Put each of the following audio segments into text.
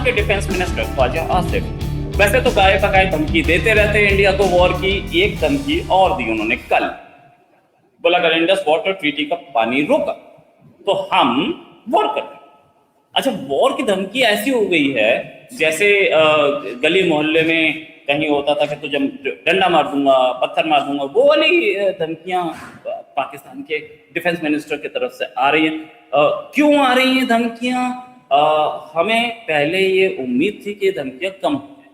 के defence minister Khwaja Asif वैसे तो गाय पकाए धमकी देते रहते हैं इंडिया को वॉर की। एक धमकी और दी उन्होंने कल, बोला अगर इंडस वाटर ट्रीटी का पानी रोका तो हम वॉर कर देंगे। अच्छा, वॉर की धमकी ऐसी हो गई है जैसे गली मोहल्ले में कहीं होता था कि तुझे डंडा मार दूंगा, पत्थर मार दूंगा, वो वाली धमकियां पाकिस्तान के डिफेंस मिनिस्टर की तरफ से आ रही हैं। क्यों आ रही हैं धमकियां? हमें पहले ये उम्मीद थी कि ये धमकियां कम हो जाएंगी।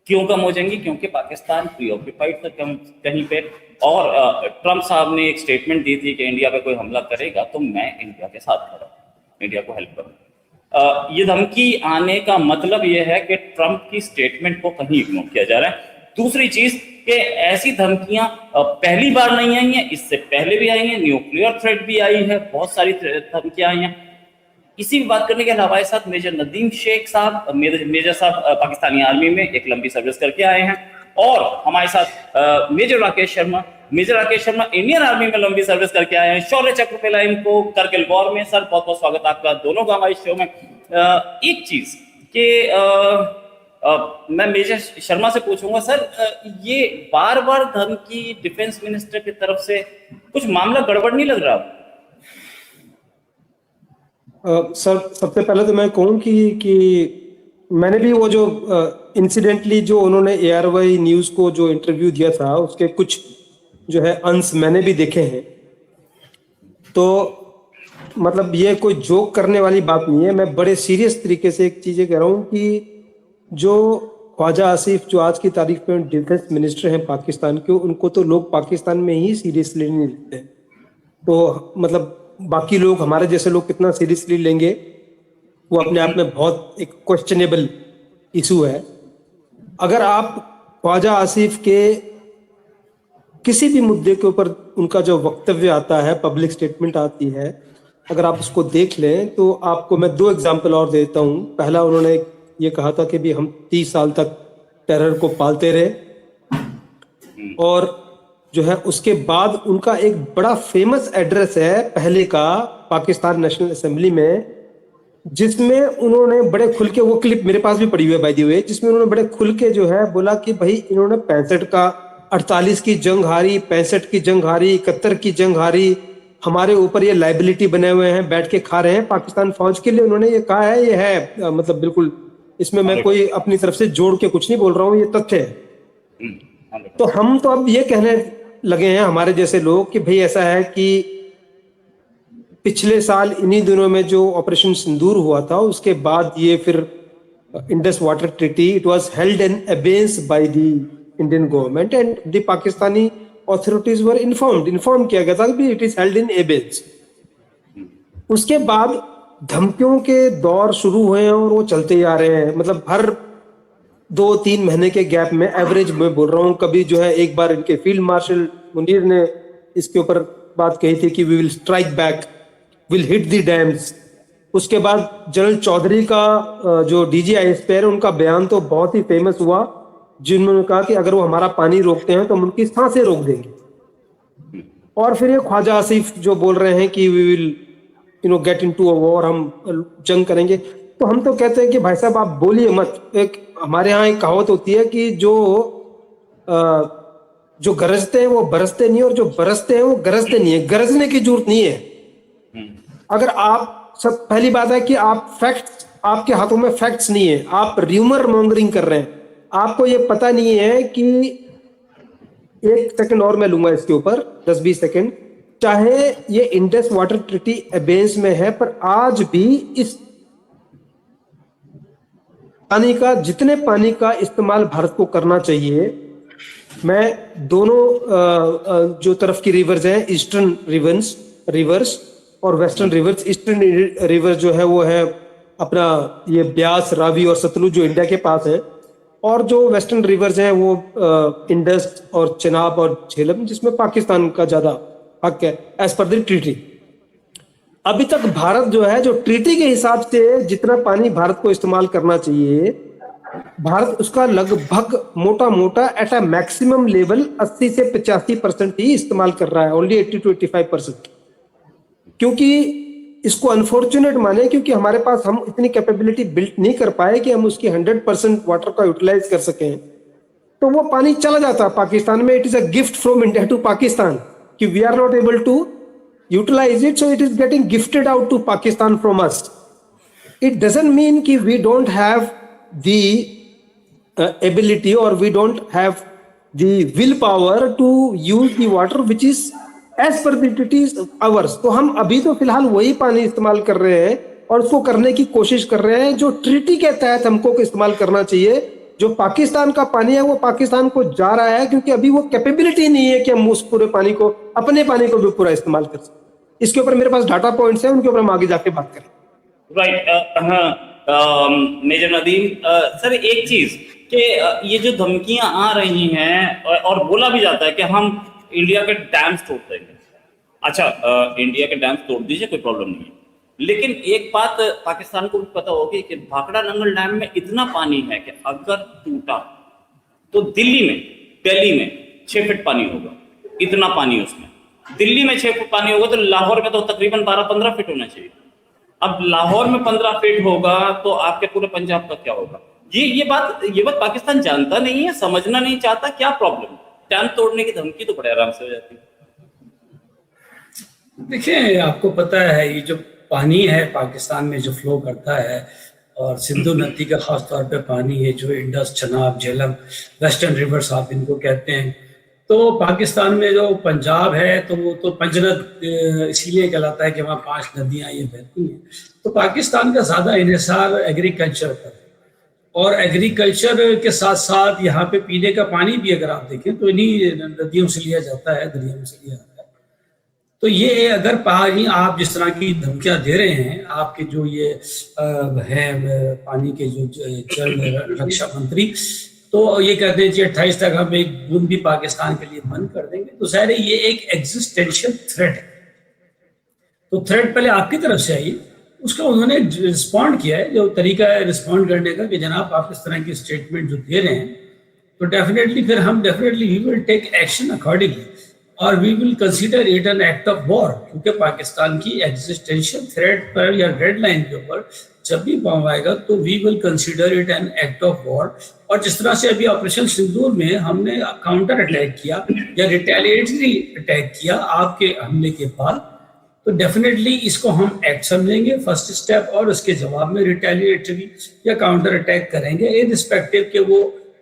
क्यों कम हो जाएंगी? क्योंकि पाकिस्तान प्रीऑक्यूपाइड था कहीं पे, और ट्रंप साहब ने एक स्टेटमेंट दी थी कि इंडिया पे कोई हमला करेगा तो मैं इंडिया के साथ खड़ा हूं, इंडिया को हेल्प करूंगा। ये धमकी आने का मतलब ये है कि ट्रंप की स्टेटमेंट को कहीं इग्नोर किया जा रहा है। दूसरी चीज कि ऐसी धमकियां पहली बार नहीं आई हैं, इससे पहले भी आई हैं, न्यूक्लियर थ्रेट भी आई है, बहुत सारी धमकियां आई हैं। इसी भी बात करने के अलावा हमारे साथ मेजर नदीम शेख साहब, मेजर साहब पाकिस्तानी आर्मी में एक लंबी सर्विस करके आए हैं, और हमारे साथ major Rakesh Sharma Indian Army में लंबी सर्विस करके आए हैं, शौर्य चक्र मिला इनको करगिल वॉर में। सर बहुत बहुत स्वागत आपका दोनों का हमारे शो में। एक चीज कि मैं मेजर शर्मा से पूछूंगा, सर ये बार बार धमकी डिफेंस मिनिस्टर की तरफ से, कुछ मामला गड़बड़ नहीं लग रहा? सर सबसे पहले तो मैं कहूँ कि मैंने भी वो जो इंसिडेंटली जो उन्होंने एआरवाई न्यूज़ को जो इंटरव्यू दिया था उसके कुछ जो है अंश मैंने भी देखे हैं। तो मतलब ये कोई जोक करने वाली बात नहीं है, मैं बड़े सीरियस तरीके से एक चीज़ कह रहा हूँ कि जो ख्वाजा आसिफ जो आज की तारीख में डिफेंस मिनिस्टर हैं पाकिस्तान के, उनको तो लोग पाकिस्तान में ही सीरियसली नहीं लेते। तो मतलब बाकी लोग, हमारे जैसे लोग कितना सीरियसली लेंगे वो अपने आप में बहुत एक क्वेश्चनेबल इशू है। अगर आप ख्वाजा आसिफ के किसी भी मुद्दे के ऊपर उनका जो वक्तव्य आता है, पब्लिक स्टेटमेंट आती है, अगर आप उसको देख लें तो आपको मैं 2 एग्जाम्पल और देता हूँ। पहला, उन्होंने ये कहा था कि भी हम 30 साल तक टेरर को पालते रहे, और जो है उसके बाद उनका एक बड़ा फेमस एड्रेस है पहले का पाकिस्तान नेशनल असेंबली में, जिसमें उन्होंने बड़े खुल के, वो क्लिप मेरे पास भी पड़ी हुई है बाय द वे, जिसमें उन्होंने बड़े खुल के जो है बोला कि भाई इन्होंने 65 का 48 की जंग हारी, 65 की जंग हारी, 71 की जंग हारी, हमारे ऊपर ये लाइबिलिटी बने हुए हैं, बैठ के खा रहे हैं पाकिस्तान फौज के लिए। उन्होंने ये कहा है, ये है मतलब बिल्कुल, इसमें मैं कोई अपनी तरफ से जोड़ के कुछ नहीं बोल रहा हूँ, ये तथ्य है। तो हम तो अब ये कहने लगे हैं हमारे जैसे लोग कि भाई ऐसा है कि पिछले साल इन्हीं दिनों में जो ऑपरेशन सिंदूर हुआ था, उसके बाद ये फिर Indus water treaty, it was held in abeyance by the Indian government and the Pakistani authorities were inform किया गया था कि it is held in abeyance. उसके बाद धमकियों के दौर शुरू हुए हैं और वो चलते आ रहे हैं। मतलब हर 2-3 महीने के गैप में, एवरेज में बोल रहा हूँ, कभी जो है एक बार इनके फील्ड मार्शल मुनीर ने इसके ऊपर बात कही थी कि we will strike back, will hit the dams. उसके बाद जनरल चौधरी का जो DGISP है, उनका बयान तो बहुत ही फेमस हुआ, जिन्होंने कहा कि अगर वो हमारा पानी रोकते हैं तो हम उनकी सांसें रोक देंगे। और फिर ये ख्वाजा आसिफ जो बोल रहे हैं कि we will get into a war, हम जंग करेंगे। तो हम तो कहते हैं कि भाई साहब आप बोलिए मत। एक हमारे यहाँ एक कहावत होती है कि जो गरजते हैं वो बरसते नहीं, और जो बरसते हैं वो गरजते नहीं है। गरजने की जरूरत नहीं है। अगर आप सब, पहली बात है कि आप फैक्ट्स, आपके हाथों में फैक्ट्स नहीं है, आप र्यूमर मॉन्गरिंग कर रहे हैं। आपको ये पता नहीं है कि, 1 सेकंड और मैं लूंगा इसके ऊपर, 10-20 सेकंड, चाहे ये इंडस वाटर ट्रीटी अबेंस में है, पर आज भी इस पानी का, जितने पानी का इस्तेमाल भारत को करना चाहिए, मैं दोनों जो तरफ की रिवर्स हैं, ईस्टर्न रिवर्स और वेस्टर्न रिवर्स, ईस्टर्न रिवर जो है वो है अपना ये ब्यास, रावी और सतलुज जो इंडिया के पास है, और जो वेस्टर्न रिवर्स हैं वो इंडस और चेनाब और झेलम, जिसमें पाकिस्तान का ज्यादा हक है एज पर द ट्रीटी। अभी तक भारत जो है, जो ट्रीटी के हिसाब से जितना पानी भारत को इस्तेमाल करना चाहिए, भारत उसका लगभग मोटा मोटा एट अ मैक्सिमम लेवल 80 से 85% ही इस्तेमाल कर रहा है, ओनली 80 to 85%। क्योंकि इसको अनफॉर्चुनेट माने, क्योंकि हमारे पास हम इतनी कैपेबिलिटी बिल्ड नहीं कर पाए कि हम उसकी 100% वाटर का यूटिलाइज कर सकें। तो वो पानी चला जाता पाकिस्तान में। It is a gift from India to Pakistan कि we are not able to utilize it, so it is getting gifted out to Pakistan from us. It doesn't mean कि we don't have the ability or we don't have the willpower to use the water which is as per the treaties ours। तो हम अभी तो फिलहाल वही पानी इस्तेमाल कर रहे हैं और उसको करने की कोशिश कर रहे हैं जो ट्रीटी के तहत हमको इस्तेमाल करना चाहिए। जो पाकिस्तान का पानी है वो पाकिस्तान को जा रहा है, क्योंकि अभी वो कैपेबिलिटी नहीं है कि हम उस पूरे पानी को, अपने पानी को भी पूरा इस्तेमाल कर सकें। इसके ऊपर मेरे पास डाटा पॉइंट्स हैं, उनके ऊपर हम आगे जाके बात करें। राइट। मेजर नदीम सर, एक चीज कि ये जो धमकियां आ रही हैं और बोला भी जाता है कि हम इंडिया के डैम्स तोड़ देंगे। अच्छा, इंडिया के डैम्स तोड़ दीजिए, कोई प्रॉब्लम नहीं है, लेकिन एक बात पाकिस्तान को भी पता होगी कि भाखड़ा नंगल डैम में इतना पानी है कि अगर टूटा तो दिल्ली में 6 फीट पानी होगा। इतना पानी उसमें, दिल्ली में 6 फीट पानी होगा तो लाहौर में तो तकरीबन 12-15 फीट होना चाहिए। अब लाहौर में 15 फीट होगा तो आपके पूरे पंजाब का क्या होगा? ये बात पाकिस्तान जानता नहीं है, समझना नहीं चाहता। क्या प्रॉब्लम? डैम तोड़ने की धमकी तो बड़े आराम से हो जाती है। देखिए, आपको पता है ये जो पानी है पाकिस्तान में जो फ्लो करता है, और सिंधु नदी का खास तौर पे पानी है जो Indus, Chenab, Jhelum, western rivers आप इनको कहते हैं। तो पाकिस्तान में जो पंजाब है तो वो तो पंजनद इसीलिए कहलाता है कि वहाँ 5 नदियाँ ये बहती हैं। तो पाकिस्तान का ज़्यादा इन्हिसार एग्रीकल्चर पर, और एग्रीकल्चर के साथ साथ यहाँ पे पीने का पानी भी अगर आप देखें तो इन्हीं नदियों से लिया जाता है, दरियाओं से लिया जाता है। तो ये अगर पानी आप जिस तरह की धमकियाँ दे रहे हैं, आपके जो ये है पानी के जो जल रक्षा मंत्री, तो ये कहते हैं कि 28 तक हम एक बूंद भी पाकिस्तान के लिए बंद कर देंगे, तो ज़ाहिर है ये एक एग्जिस्टेंशियल थ्रेट है। तो थ्रेट पहले आपकी तरफ से आई, उसका उन्होंने रिस्पॉन्ड किया है। जो तरीका है रिस्पॉन्ड करने का कि जनाब आप इस तरह की स्टेटमेंट जो दे रहे हैं, तो डेफिनेटली फिर हम definitely we will take action accordingly, और we will consider it an act of war, क्योंकि पाकिस्तान की एग्जिस्टेंशियल थ्रेट पर या रेड लाइन के ऊपर जब भी बम आएगा तो we will consider it an act of war. और जिस तरह से अभी ऑपरेशन सिंदूर में हमने काउंटर अटैक किया या रिटेलिएटरी अटैक किया आपके हमले के बाद, तो डेफिनेटली इसको हम एक्ट समझेंगे फर्स्ट स्टेप, और उसके जवाब में रिटेलिएटरी या काउंटर अटैक करेंगे, इररिस्पेक्टिव के वो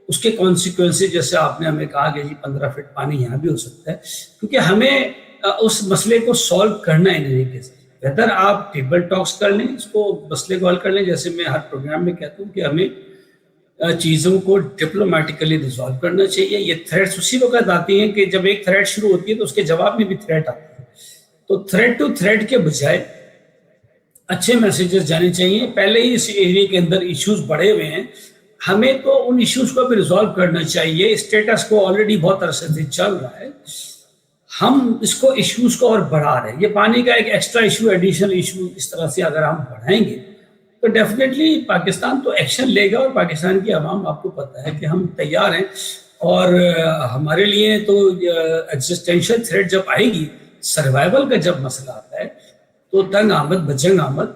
उसके कॉन्सिक्वेंसेस, जैसे आपने हमें कहा कि जी 15 फीट पानी यहाँ भी हो सकता है, क्योंकि हमें उस मसले को सॉल्व करना है नहीं के साथ। बेहतर आप टेबल टॉक्स कर लें, इसको मसले को हल कर लें। जैसे मैं हर प्रोग्राम में कहता हूँ कि हमें चीज़ों को डिप्लोमेटिकली रिजॉल्व करना चाहिए। ये थ्रेट्स उसी वक्त आती हैं कि जब एक थ्रेट शुरू होती है तो उसके जवाब में भी थ्रेट आती है। तो थ्रेट टू थ्रेट के बजाय अच्छे मैसेजेस जाने चाहिए। पहले ही इस एरिया के अंदर इश्यूज बढ़े हुए हैं, हमें तो उन इश्यूज को भी रिजॉल्व करना चाहिए। स्टेटस को ऑलरेडी बहुत अरसे से चल रहा है, हम इसको इश्यूज को और बढ़ा रहे हैं। ये पानी का एक एक्स्ट्रा इशू, एडिशनल इशू, इस तरह से अगर हम बढ़ाएंगे तो डेफिनेटली पाकिस्तान तो एक्शन लेगा। और पाकिस्तान की आवाम, आपको पता है कि हम तैयार हैं, और हमारे लिए तो एग्जिस्टेंशियल थ्रेट जब आएगी, सर्वाइवल का जब मसला आता है, तो तंग आमद बजंग आमद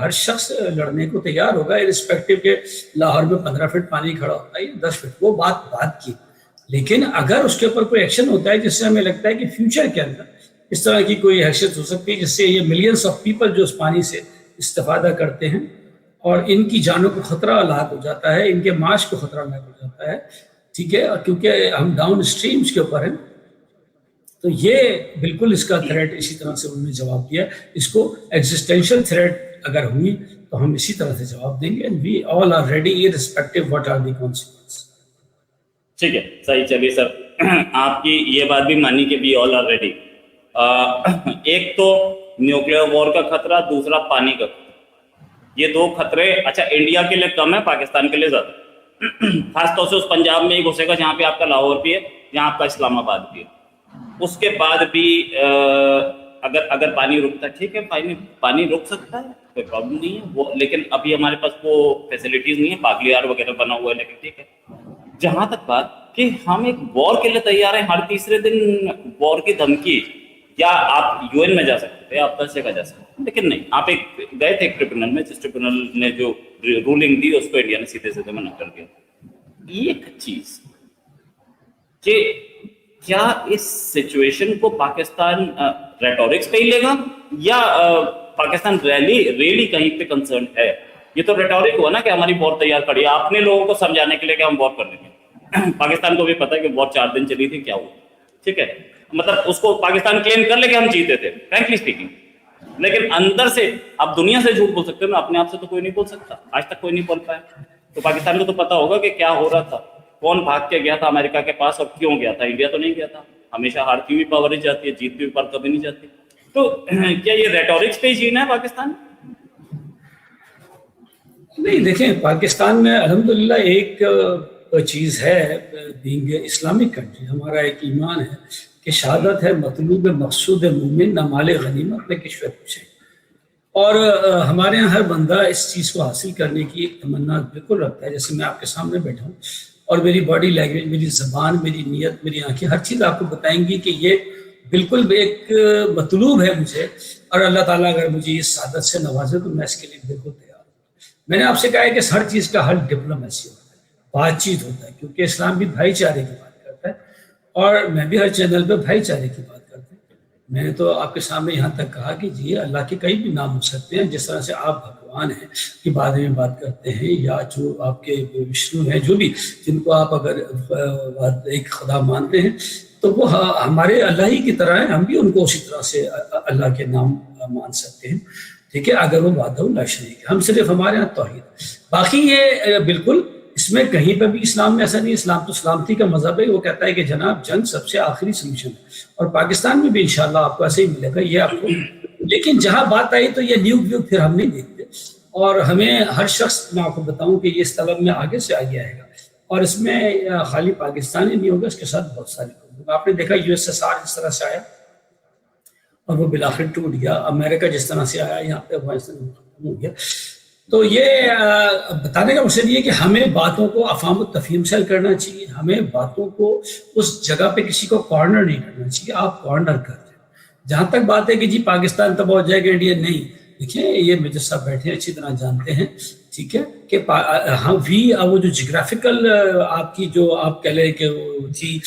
हर शख्स लड़ने को तैयार होगा, इरिस्पेक्टिव के लाहौर में 15 फीट पानी खड़ा होता है, 10 फीट, वो बात की। लेकिन अगर उसके ऊपर कोई एक्शन होता है जिससे हमें लगता है कि फ्यूचर के अंदर इस तरह की कोई हैसियत हो सकती है जिससे ये मिलियंस ऑफ पीपल जो उस पानी से इस्तेफादा करते हैं और इनकी जानों को खतरा लाक हो जाता है, इनके माश को खतरा लाक हो जाता है, ठीक है, क्योंकि हम डाउन स्ट्रीम्स के ऊपर हैं, तो ये बिल्कुल इसका थ्रेट इसी तरह से उन्होंने जवाब दिया। इसको एग्जिस्टेंशियल थ्रेट अगर हुई तो हम इसी तरह से जवाब देंगे, and we all are ready irrespective what are the consequences. ठीक है, सही। चलिए सर, आपकी ये बात भी मानी कि वी ऑल आर रेडी। एक तो न्यूक्लियर वॉर का खतरा, दूसरा पानी का खतरा। ये दो खतरे अच्छा इंडिया के लिए कम है, पाकिस्तान के लिए ज्यादा। खासतौर से उस पंजाब में ही घुसेगा जहाँ पे आपका लाहौर भी है, जहाँ आपका इस्लामाबाद भी है। उसके बाद भी अगर पानी रुकता है, ठीक है, पानी रुक सकता है, कोई प्रॉब्लम नहीं है वो, लेकिन अभी हमारे पास वो फैसिलिटीज नहीं है, पागलियार वगैरह बना हुआ है, लेकिन ठीक है। जहां तक बात कि हम एक वॉर के लिए तैयार हैं, हर तीसरे दिन वॉर की धमकी, या आप यूएन में जा सकते थे, आप दस जगह जा सकते लेकिन नहीं, आप एक गए थे एक ट्रिब्यूनल में, जिस ट्रिब्यूनल ने जो रूलिंग दी उसको इंडिया ने सीधे सीधे मना कर दिया। एक चीज कि क्या इस सिचुएशन को पाकिस्तान रेटोरिक्स पे ही लेगा या पाकिस्तान रियली कहीं पे कंसर्न है? ये तो रेटोरिक हुआ ना कि हमारी वॉर तैयार खड़ी है, आपने लोगों को समझाने के लिए कि हम वॉर कर लेंगे। पाकिस्तान को भी पता है कि वॉर 4 दिन चली थी, क्या हुआ, ठीक है, मतलब उसको पाकिस्तान क्लेम कर ले कि हम जीते थे, फ्रैंकली स्पीकिंग, लेकिन अंदर से आप दुनिया से झूठ बोल सकते हो ना, अपने आप से तो कोई नहीं बोल सकता, आज तक कोई नहीं बोल पाया। तो पाकिस्तान को तो पता होगा कि क्या हो रहा था, कौन भाग के गया था अमेरिका के पास और क्यों गया था। इंडिया तो नहीं गया था, हमेशा हारती हुई पावर ही जाती है, जीतती हुई पावर कभी नहीं जाती। तो क्या ये रेटोरिक्स पे ही जीना है पाकिस्तान? नहीं, देखें, पाकिस्तान में अल्हम्दुलिल्लाह एक चीज़ है, बीइंग इस्लामिक कंट्री, हमारा एक ईमान है कि शहादत है मतलूब मकसूद मोमिन न माल गनीमत में किश्वर पूछे। और हमारे यहाँ हर बंदा इस चीज़ को हासिल करने की एक तमन्ना बिल्कुल रखता है। जैसे मैं आपके सामने बैठा हूँ और मेरी बॉडी लैंग्वेज, मेरी ज़बान, मेरी नीयत, मेरी आंखें, हर चीज़ आपको बताएंगी कि ये बिल्कुल एक मतलूब है मुझे, और अल्लाह ताला अगर मुझे इस सादत से नवाजे तो मैं इसके लिए बिल्कुल तैयार हूँ। मैंने आपसे कहा है कि हर चीज़ का हल डिप्लोमेसी होता है, बातचीत होता है, क्योंकि इस्लाम भी भाईचारे की बात करता है और मैं भी हर चैनल पे भाईचारे की बात करता हूँ। मैंने तो आपके सामने यहाँ तक कहा कि जी अल्लाह के कई भी नाम हो सकते हैं, जिस तरह से आप भगवान हैं के बारे में बात करते हैं, या जो आपके विष्णु हैं, जो भी जिनको आप अगर एक खुदा मानते हैं तो वो हमारे अल्लाह ही की तरह है, हम भी उनको उसी तरह से अल्लाह के नाम मान सकते हैं, ठीक है, अगर वो वादा शरीक है। हम सिर्फ हमारे यहाँ तौहीद, बाकी ये बिल्कुल इसमें कहीं पर भी इस्लाम में ऐसा नहीं। इस्लाम तो सलामती का मजहब है, वो कहता है कि जनाब जंग सबसे आखिरी सलूशन है, और पाकिस्तान में भी इंशाल्लाह आपको ऐसे ही मिलेगा ये आपको। लेकिन जहां बात आई तो ये न्यूक फिर हम नहीं देखते, और हमें हर शख्स, मैं आपको बताऊं कि ये इस तलब में आगे से आगे आएगा, और इसमें खाली पाकिस्तान ही नहीं होगा, इसके साथ बहुत सारे लोग। आपने देखा USSR जिस तरह से आया और वो बिलाखिर टूट गया, अमेरिका जिस तरह से आया यहाँ पे अफगानिस्तान खत्म हो गया। तो ये बताने का मकसद ये कि हमें बातों को अफाम तफहीम से करना चाहिए, हमें बातों को उस जगह पे किसी को कॉर्नर नहीं करना चाहिए। आप कॉर्नर कर रहे हैं। जहाँ तक बात है कि जी पाकिस्तान तबाह हो जाएगा, इंडिया नहीं, देखिए ये मेजर साहब बैठे हैं, अच्छी तरह जानते हैं, ठीक है, कि हाँ वो जो जियोग्राफिकल आपकी जो आप कह लें कि वो थी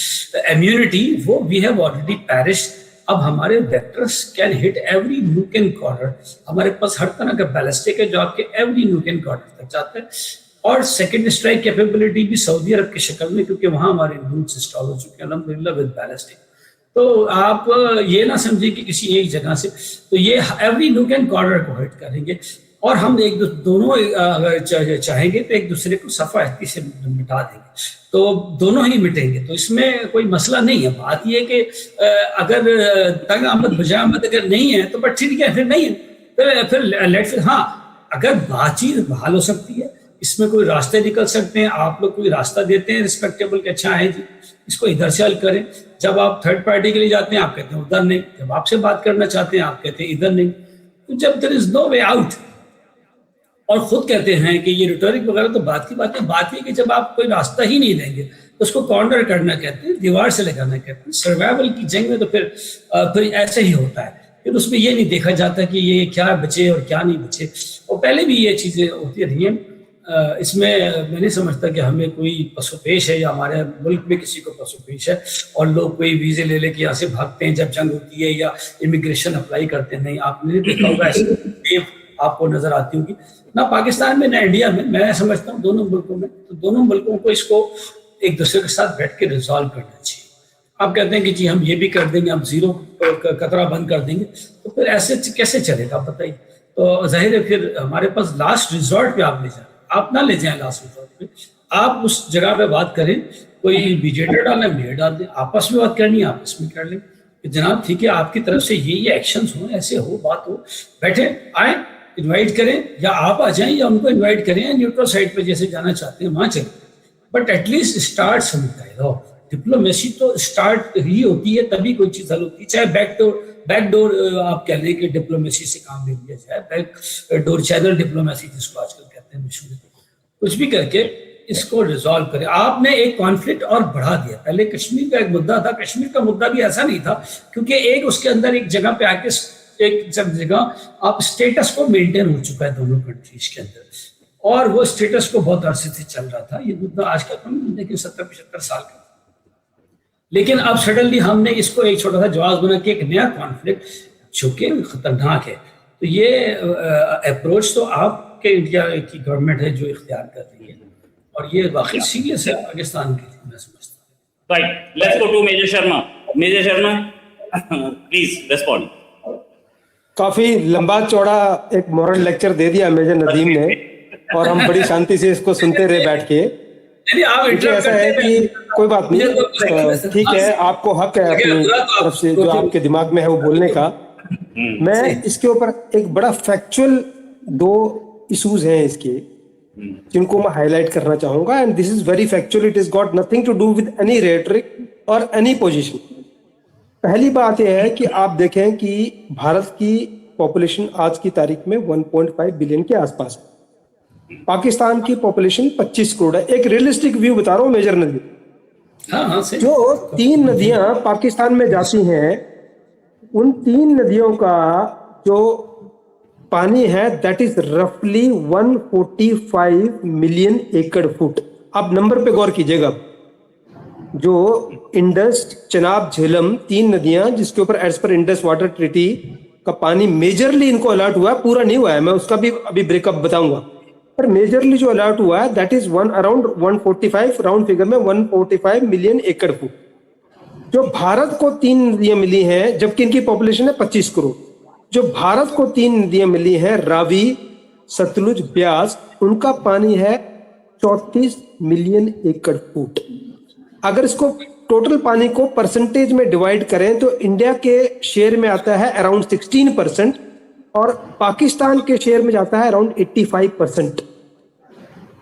इम्यूनिटी, वो वी हैव ऑलरेडी पेरिश। अब हमारे vectors can hit every nook and corner, हमारे पास हर तरह का बैलिस्टिक है जो आपके एवरी नूक एंड कॉर्नर तक जाता है, और सेकंड स्ट्राइक कैपेबिलिटी भी सऊदी अरब की शक्ल में, क्योंकि वहां हमारे नूक्स इंस्टॉल हो चुके हैं अल्हम्दुलिल्लाह विद बैलिस्टिक। तो आप ये ना समझिए कि किसी एक जगह से, तो ये एवरी नूक एंड कॉर्नर को हिट करेंगे, और हम दोनों अगर चाहेंगे तो एक दूसरे को सफायती से मिटा देंगे, तो दोनों ही मिटेंगे। तो इसमें कोई मसला नहीं है। बात यह कि अगर तंग आमद बजामद अगर नहीं है तो बट ठीक है, फिर नहीं है, फिर लेट फिर हाँ, अगर बातचीत बहाल हो सकती है, इसमें कोई रास्ते निकल सकते हैं, आप लोग कोई रास्ता देते हैं रिस्पेक्टेबल कि अच्छा है जी इसको इधर से हल करें। जब आप थर्ड पार्टी के लिए जाते हैं आप कहते हैं उधर नहीं, जब आपसे बात करना चाहते हैं आप कहते हैं इधर नहीं। तो जब there is no way out, और खुद कहते हैं कि ये रिटोरिक वगैरह तो बात की बात है, बात ये कि जब आप कोई रास्ता ही नहीं देंगे तो उसको कॉर्नर करना कहते हैं, दीवार से लगाना कहते हैं। सर्वाइवल की जंग में तो फिर ऐसे ही होता है, फिर उसमें ये नहीं देखा जाता कि ये क्या बचे और क्या नहीं बचे, और पहले भी ये चीज़ें होती रही हैं। इसमें मैं नहीं समझता कि हमें कोई पसोपेश है या हमारे मुल्क में किसी को पसोपेश है और लोग कोई वीज़े ले लेके यहाँ से भागते हैं जब जंग होती है या इमिग्रेशन अप्लाई करते हैं। नहीं, आपने देखा होगा ऐसे वेव आपको नजर आती होगी, ना पाकिस्तान में ना इंडिया में। मैं समझता हूँ दोनों मुल्कों में, तो दोनों मुल्कों को इसको एक दूसरे के साथ बैठ के रिजॉल्व करना चाहिए। आप कहते हैं कि जी हम ये भी कर देंगे, हम जीरो कतरा बंद कर देंगे, तो फिर ऐसे कैसे चलेगा बताइए। तो जाहिर है फिर हमारे पास लास्ट रिजॉर्ट पे आप ले जाए, आप ना ले जाएं लास्ट रिजॉर्ट पे, आप उस जगह पे बात करें, कोई मीडिएटर डालना मीडिएटर डाल दें, आपस में बात करनी है आपस में कर लें कि जनाब ठीक है आपकी तरफ से ये एक्शंस हो, ऐसे हो, बात हो, बैठे आए, इनवाइट करें, या आप आ जाएं या उनको इनवाइट करें, न्यूट्रल साइड पे जैसे जाना चाहते हैं वहां चलें, but at least start some dialogue. Diplomacy तो स्टार्ट ही होती है तभी कोई चीज हल होती है, चाहे बैकडोर आप कह लें कि डिप्लोमेसी से काम ले लिया जाए, बैकडोर चैनल डिप्लोमेसी जिसको आजकल कहते हैं मशहूर, कुछ भी करके इसको रिजॉल्व करें। आपने एक कॉन्फ्लिक्ट और बढ़ा दिया। पहले कश्मीर का एक मुद्दा था, कश्मीर का मुद्दा भी ऐसा नहीं था, क्योंकि एक उसके अंदर एक जगह पे आके एक जगह आप स्टेटस को मेंटेन हो चुका है दोनों कंट्रीज के अंदर, और वो स्टेटस को बहुत अरसे से चल रहा था। ये मुद्दा आज का कम, लेकिन 70-75 साल का। लेकिन अब सडनली हमने इसको एक छोटा सा जवाब बना के एक नया कॉन्फ्लिक्ट जो कि खतरनाक है। तो ये अप्रोच तो आपके इंडिया की गवर्नमेंट है जो इख्तियार कर रही है, और ये वाकई सीरियस है पाकिस्तान के लिए, मैं समझता हूँ। Right, let's go to major Sharma. Major Sharma, please respond. काफी लंबा चौड़ा एक मॉरल लेक्चर दे दिया मेजर नदीम ने, और हम बड़ी शांति से इसको सुनते रहे बैठ के। आप ऐसा है कि कोई बात नहीं, ठीक है, आपको हक है अपनी तरफ से जो आपके दिमाग में है वो बोलने का। मैं इसके ऊपर एक बड़ा फैक्चुअल 2 इश्यूज हैं इसके जिनको मैं हाईलाइट करना चाहूंगा, and this is very factual, it is got nothing to do with any rhetoric और एनी पोजीशन। पहली बात यह है कि आप देखें कि भारत की पॉपुलेशन आज की तारीख में 1.5 बिलियन के आसपास है, पाकिस्तान की पॉपुलेशन 25 करोड़ है। एक रियलिस्टिक व्यू बता रहा हूं मेजर नदी, जो 3 नदियां पाकिस्तान में जाती हैं, उन 3 नदियों का जो पानी है दैट इज रफली 145 मिलियन एकड़ फुट। आप नंबर पे गौर कीजिएगा, जो इंडस, चनाब, झेलम 3 नदियां जिसके ऊपर as per Indus water treaty का पानी मेजरली इनको अलर्ट हुआ है, पूरा नहीं हुआ है, मैं उसका भी अभी ब्रेकअप बताऊंगा, पर मेजरली जो अलर्ट हुआ है that is around 145, round figure में 145 मिलियन एकड़ फुट। जो भारत को 3 नदियां मिली हैं, जबकि इनकी पॉपुलेशन है 25 करोड़, जो भारत को 3 नदियां मिली हैं, रावी, सतलुज, ब्यास, उनका पानी है 34 मिलियन एकड़ फुट। अगर इसको टोटल पानी को परसेंटेज में डिवाइड करें तो इंडिया के शेयर में आता है अराउंड 16%, और पाकिस्तान के शेयर में जाता है अराउंड 85%।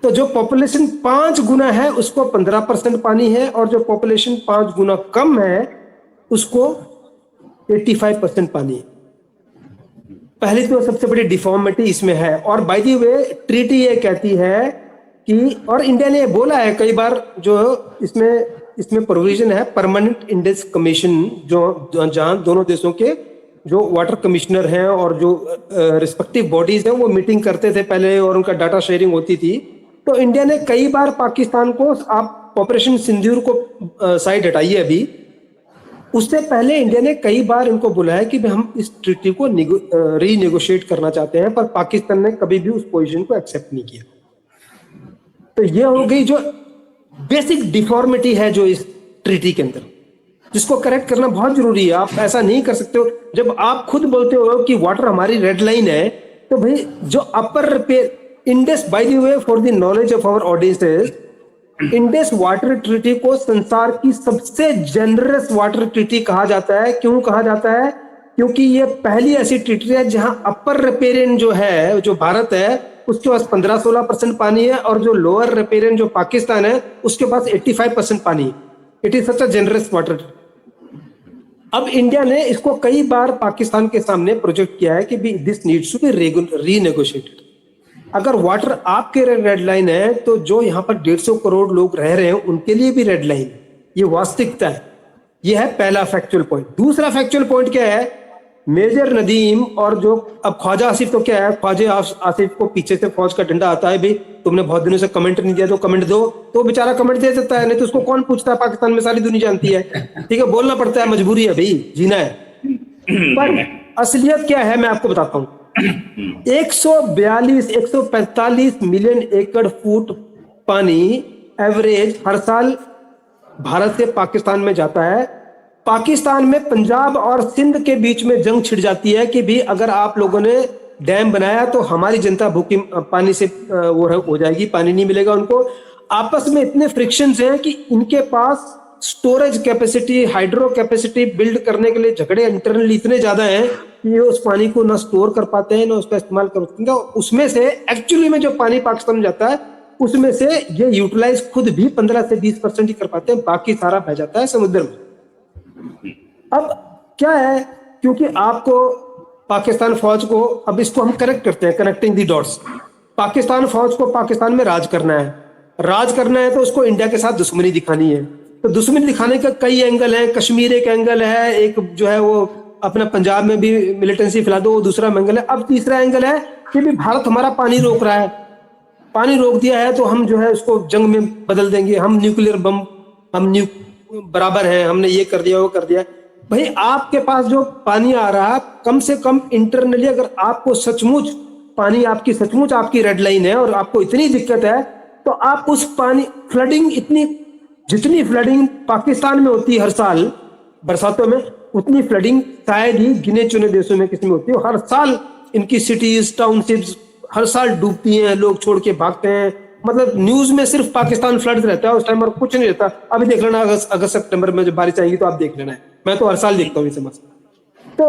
तो जो पॉपुलेशन 5 गुना है उसको 15% पानी है, और जो पॉपुलेशन 5 गुना कम है उसको 85% पानी है। पहली तो सबसे बड़ी डिफॉर्मिटी इसमें है। और बाय द वे ट्रीटी ये कहती है कि, और इंडिया ने बोला है कई बार, जो इसमें प्रोविजन है परमानेंट इंडेक्स कमीशन, जो जहां दोनों देशों के जो वाटर कमिश्नर हैं और जो रिस्पेक्टिव बॉडीज हैं वो मीटिंग करते थे पहले, और उनका डाटा शेयरिंग होती थी। तो इंडिया ने कई बार पाकिस्तान को, आप ऑपरेशन सिंदूर को साइड हटाइए अभी, उससे पहले इंडिया ने कई बार इनको बुलाया कि हम इस ट्रीटी को रीनेगोशिएट करना चाहते हैं, पर पाकिस्तान ने कभी भी उस पोजीशन को एक्सेप्ट नहीं किया। तो ये हो गई जो बेसिक डिफॉर्मिटी है जो इस ट्रीटी के अंदर, जिसको करेक्ट करना बहुत जरूरी है। आप ऐसा नहीं कर सकते हो, जब आप खुद बोलते हो कि वाटर हमारी रेड लाइन है, तो भाई जो upper Indus, by the way for the knowledge of our audiences, Indus water treaty को संसार की सबसे जेनरस वाटर ट्रीटी कहा जाता है। क्यों कहा जाता है? क्योंकि ये पहली ऐसी ट्रीटी है जहां अपर रिपेरियन जो है, जो भारत है, उसके पास 15-16% पानी है, और जो लोअर रिपेरियन जो पाकिस्तान है उसके पास 85% पानी है। It is such a generous water. अब इंडिया ने इसको कई बार पाकिस्तान के सामने प्रोजेक्ट किया है कि दिस नीड्स टू बी रीनेगोशिएटेड। अगर वाटर आपके रेड लाइन है तो जो यहाँ पर 150 करोड़ लोग रह रहे हैं उनके लिए भी रेड लाइन है। ये वास्तविकता है। ये है पहला फैक्चुअल पॉइंट। दूसरा फैक्चुअल पॉइंट क्या है? मेजर नदीम और जो अब ख्वाजा आसिफ, तो क्या है, ख्वाजा आसिफ को पीछे से फौज का डंडा आता है, भाई तुमने बहुत दिनों से कमेंट नहीं दिया तो कमेंट दो, तो बेचारा कमेंट दे देता है, नहीं तो उसको कौन पूछता है? पाकिस्तान में सारी दुनिया जानती है, ठीक है, बोलना पड़ता है, मजबूरी है, भाई जीना है। पर असलियत क्या है मैं आपको बताता हूँ। 145 मिलियन एकड़ फुट पानी एवरेज हर साल भारत से पाकिस्तान में जाता है। पाकिस्तान में पंजाब और सिंध के बीच में जंग छिड़ जाती है कि भी अगर आप लोगों ने डैम बनाया तो हमारी जनता भूखी पानी से वो हो जाएगी, पानी नहीं मिलेगा उनको। आपस में इतने फ्रिक्शंस हैं कि इनके पास storage capacity, hydro capacity build करने के लिए झगड़े इंटरनली इतने ज्यादा हैं कि ये उस पानी को ना स्टोर कर पाते हैं ना उसका इस्तेमाल कर सकते हैं। उसमें से एक्चुअली में जो पानी पाकिस्तान में जाता है उसमें से ये यूटिलाइज खुद भी 15 से 20% ही कर पाते हैं, बाकी सारा बह जाता है समुद्र में। अब क्या है, क्योंकि आपको पाकिस्तान फौज को, अब इसको हम कनेक्ट करते हैं, कनेक्टिंग दी डॉट्स। पाकिस्तान फौज को पाकिस्तान में राज करना है, तो उसको इंडिया के साथ दुश्मनी दिखानी है। तो दुश्मनी दिखाने का कई एंगल है। कश्मीर एक एंगल है, एक जो है वो अपना पंजाब में भी मिलिटेंसी फैला दो, वो दूसरा एंगल है। अब तीसरा एंगल है कि भी भारत हमारा पानी रोक रहा है, पानी रोक दिया है तो हम जो है उसको जंग में बदल देंगे, हम न्यूक्लियर बम, हम बराबर हैं, हमने ये कर दिया वो कर दिया। भाई आपके पास जो पानी आ रहा है, कम से कम इंटरनली अगर आपको सचमुच पानी आपकी सचमुच आपकी रेड लाइन है और आपको इतनी दिक्कत है, तो आप उस पानी फ्लडिंग इतनी, जितनी फ्लडिंग पाकिस्तान में होती है हर साल बरसातों में, उतनी फ्लडिंग शायद ही गिने चुने देशों में किसी में होती है। हर साल इनकी सिटीज टाउनशिप्स हर साल डूबती हैं, लोग छोड़ के भागते हैं। मतलब न्यूज में सिर्फ पाकिस्तान फ्लड रहता है उस टाइम और कुछ नहीं रहता। अभी देख लेना अगस्त सितंबर में जब बारिश आएगी तो आप देख लेना है, मैं तो हर साल देखता हूँ ये समस्या। तो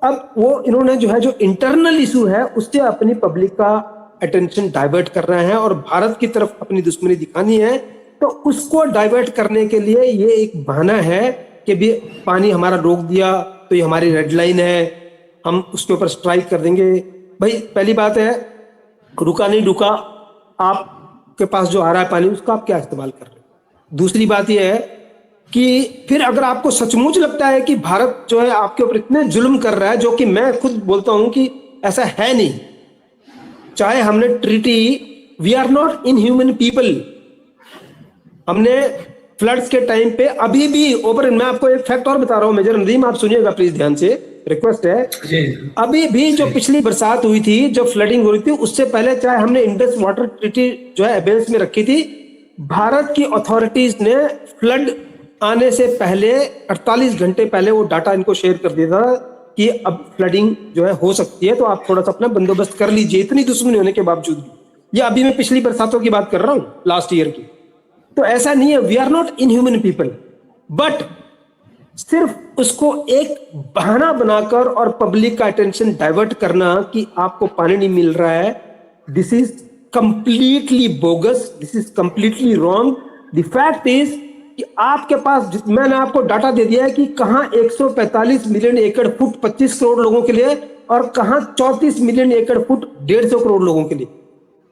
अब वो इन्होंने जो है जो इंटरनल इशू है उससे अपनी पब्लिक का अटेंशन डाइवर्ट कर रहे हैं और भारत की तरफ अपनी दुश्मनी दिखानी है। तो उसको डाइवर्ट करने के लिए ये एक बहाना है कि भी पानी हमारा रोक दिया तो ये हमारी रेड लाइन है, हम उसके ऊपर स्ट्राइक कर देंगे। भाई पहली बात है, रुका नहीं रुका, आपके पास जो आ रहा है पानी उसका आप क्या इस्तेमाल कर रहे हो। दूसरी बात यह है कि फिर अगर आपको सचमुच लगता है कि भारत जो है आपके ऊपर इतने जुल्म कर रहा है, जो कि मैं खुद बोलता हूं कि ऐसा है नहीं, चाहे हमने treaty, we are not inhuman people, हमने फ्लड्स के टाइम पे अभी भी ओवर, मैं आपको एक फैक्ट और बता रहा हूं मेजर नदीम, आप सुनिएगा प्लीज ध्यान से, रिक्वेस्ट है। अभी भी जो पिछली बरसात हुई थी, जो फ्लडिंग हो रही थी, उससे पहले चाहे हमने इंडस वाटर ट्रीटी जो है एबेंस में रखी थी, भारत की अथॉरिटीज ने फ्लड आने से पहले 48 घंटे पहले वो डाटा इनको शेयर कर दिया था कि अब फ्लडिंग जो है हो सकती है, तो आप थोड़ा सा अपना बंदोबस्त कर लीजिए, इतनी दुश्मनी होने के बावजूद भी। ये अभी मैं पिछली बरसातों की बात कर रहा हूं, लास्ट ईयर की। तो ऐसा नहीं है, we are not inhuman people, but सिर्फ उसको एक बहाना बनाकर और पब्लिक का अटेंशन डाइवर्ट करना कि आपको पानी नहीं मिल रहा है, this is completely bogus, this is completely wrong. The fact is कि आपके पास, मैंने आपको डाटा दे दिया है कि कहां 145 मिलियन एकड़ फुट 25 करोड़ लोगों के लिए और कहां 34 मिलियन एकड़ फुट 150 करोड़ लोगों के लिए।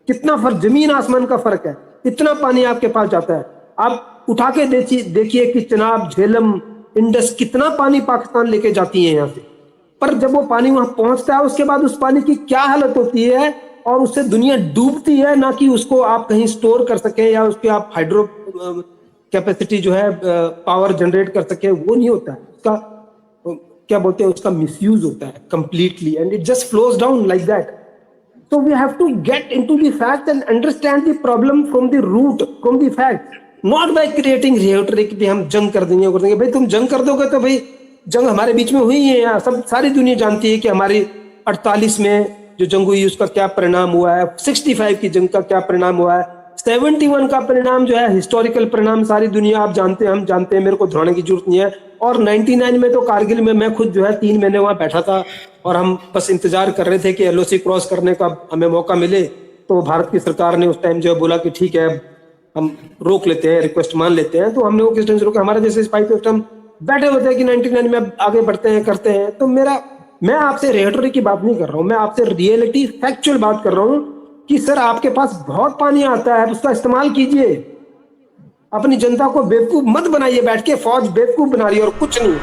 कितना फर्क, जमीन आसमान का फर्क है। इतना पानी आपके पास जाता है। आप उठा के देखिए कि चिनाब, झेलम, इंडस, कितना पानी पाकिस्तान लेके जाती है यहाँ से, पर जब वो पानी वहां पहुंचता है उसके बाद उस पानी की क्या हालत होती है और उससे दुनिया डूबती है, ना कि उसको आप कहीं स्टोर कर सके या उसके आप हाइड्रो कैपेसिटी जो है पावर जनरेट कर सके, वो नहीं होता है। उसका क्या बोलते हैं, उसका मिसयूज होता है completely and it just flows down like that. So we have to get into the fact and understand the problem from the root, from the fact, not by creating rhetoric कि हम जंग कर देंगे। भाई तुम जंग कर दोगे तो भाई जंग हमारे बीच में हुई है, यहाँ सब सारी दुनिया जानती है कि हमारी 48 में जो जंग हुई उसका क्या परिणाम हुआ है, 65 की जंग का क्या परिणाम हुआ है, 71 का परिणाम जो है हिस्टोरिकल परिणाम सारी दुनिया आप जानते हैं, हम जानते हैं, मेरे को दोहराने की जरूरत नहीं है। और 99 में तो कारगिल में मैं खुद जो है 3 महीने वहां बैठा था और हम बस इंतजार कर रहे थे कि LOC क्रॉस करने का हमें मौका मिले, तो भारत की सरकार ने उस टाइम जो है बोला कि ठीक है हम रोक लेते हैं, रिक्वेस्ट मान लेते हैं। तो हमने वो किस टाइम से रोका, हमारे जैसे सिपाही तो उस टाइम बैठे होते हैं कि 99 में आगे बढ़ते हैं, करते हैं। तो मैं आपसे रेटोरिक की बात नहीं कर रहा हूँ, मैं आपसे रियलिटी फैक्चुअल बात कर रहा हूँ कि सर आपके पास बहुत पानी आता है, उसका इस्तेमाल कीजिए। अपनी जनता को बेवकूफ मत बनाइए, बैठ के फौज बेवकूफ बना रही है और कुछ नहीं।